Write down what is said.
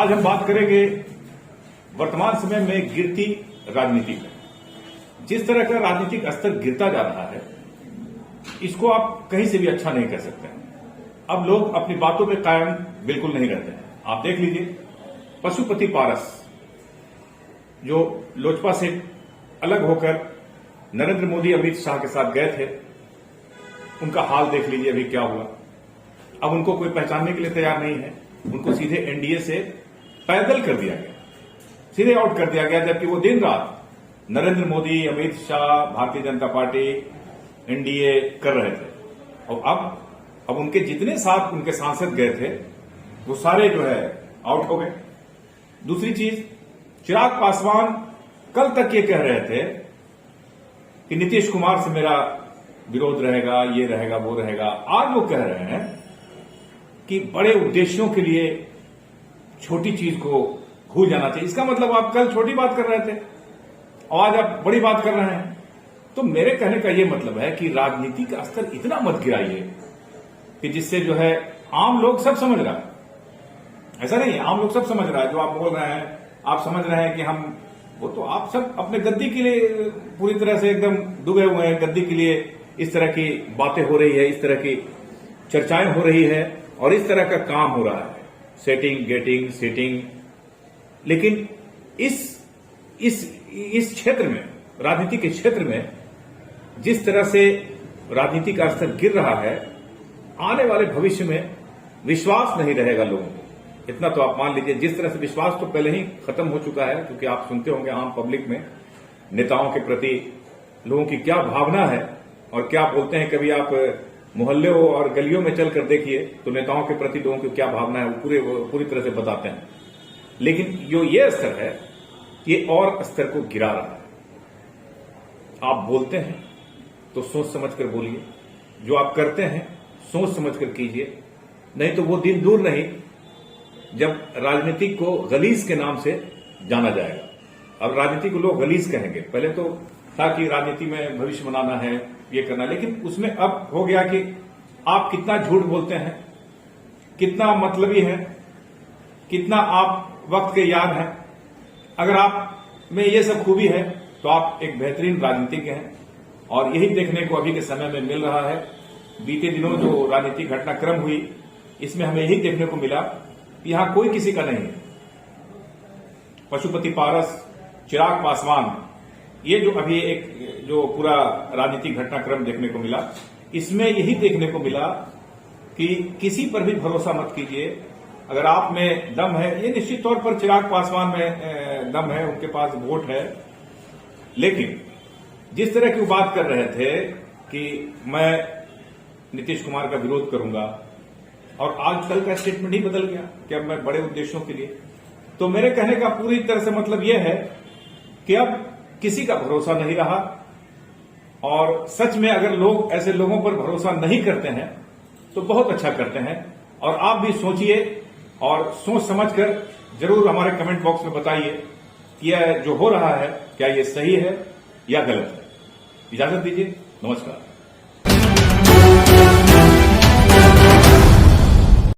आज हम बात करेंगे वर्तमान समय में गिरती राजनीति पर। जिस तरह का राजनीतिक स्तर गिरता जा रहा है, इसको आप कहीं से भी अच्छा नहीं कह सकते। अब लोग अपनी बातों पे कायम बिल्कुल नहीं रहते हैं। आप देख लीजिए, पशुपति पारस जो लोजपा से अलग होकर नरेंद्र मोदी अमित शाह के साथ गए थे, उनका हाल देख लीजिए अभी क्या हुआ। अब उनको कोई पहचानने के लिए तैयार नहीं है। उनको सीधे एनडीए से पैदल कर दिया गया, सीधे आउट कर दिया गया, जबकि वो दिन रात नरेंद्र मोदी, अमित शाह, भारतीय जनता पार्टी, एनडीए कर रहे थे। और अब उनके जितने साथ उनके सांसद गए थे, वो सारे जो है आउट हो गए। दूसरी चीज, चिराग पासवान कल तक ये कह रहे थे कि नीतीश कुमार से मेरा विरोध रहेगा, ये रहेगा, वो रहेगा। आज वो कह रहे हैं कि बड़े उद्देश्यों के लिए छोटी चीज को भूल जाना चाहिए। इसका मतलब आप कल छोटी बात कर रहे थे और आज आप बड़ी बात कर रहे हैं। तो मेरे कहने का यह मतलब है कि राजनीति का स्तर इतना मत गिराइए कि जिससे जो है आम लोग सब समझ रहा है। ऐसा नहीं है, आम लोग सब समझ रहा है। जो आप बोल रहे हैं, आप समझ रहे हैं कि हम, वो तो आप सब अपने गद्दी के लिए पूरी तरह से एकदम डूबे हुए हैं। गद्दी के लिए इस तरह की बातें हो रही है, इस तरह की चर्चाएं हो रही है और इस तरह का काम हो रहा है, सेटिंग, गेटिंग, सीटिंग। लेकिन इस क्षेत्र में, राजनीति के क्षेत्र में जिस तरह से राजनीति का स्तर गिर रहा है, आने वाले भविष्य में विश्वास नहीं रहेगा लोगों को। इतना तो आप मान लीजिए। जिस तरह से विश्वास तो पहले ही खत्म हो चुका है, क्योंकि आप सुनते होंगे आम पब्लिक में नेताओं के प्रति लोगों की क्या भावना है और क्या बोलते हैं। कभी आप मोहल्ले और गलियों में चलकर देखिए तो नेताओं के प्रति लोगों की क्या भावना है, वो पूरी तरह से बताते हैं। लेकिन जो ये स्तर है, ये और स्तर को गिरा रहा है। आप बोलते हैं तो सोच समझकर बोलिए, जो आप करते हैं सोच समझकर कीजिए, नहीं तो वो दिन दूर नहीं जब राजनीति को गलीज के नाम से जाना जाएगा। अब राजनीति को लोग गलीज कहेंगे। पहले तो था कि राजनीति में भविष्य बनाना है, ये करना, लेकिन उसमें अब हो गया कि आप कितना झूठ बोलते हैं, कितना मतलबी है, कितना आप वक्त के याद हैं। अगर आप में ये सब खूबी है तो आप एक बेहतरीन राजनीतिज्ञ हैं। और यही देखने को अभी के समय में मिल रहा है। बीते दिनों जो राजनीतिक घटनाक्रम हुई, इसमें हमें यही देखने को मिला कि यहां कोई किसी का नहीं है। पशुपति पारस, चिराग पासवान, ये जो अभी एक जो पूरा राजनीतिक घटनाक्रम देखने को मिला, इसमें यही देखने को मिला कि किसी पर भी भरोसा मत कीजिए। अगर आप में दम है, ये निश्चित तौर पर चिराग पासवान में दम है, उनके पास वोट है। लेकिन जिस तरह की वो बात कर रहे थे कि मैं नीतीश कुमार का विरोध करूंगा, और आजकल का स्टेटमेंट ही बदल गया कि अब मैं बड़े उद्देश्यों के लिए। तो मेरे कहने का पूरी तरह से मतलब यह है कि अब किसी का भरोसा नहीं रहा। और सच में अगर लोग ऐसे लोगों पर भरोसा नहीं करते हैं तो बहुत अच्छा करते हैं। और आप भी सोचिए और सोच समझकर जरूर हमारे कमेंट बॉक्स में बताइए कि यह जो हो रहा है, क्या ये सही है या गलत है। इजाजत दीजिए, नमस्कार।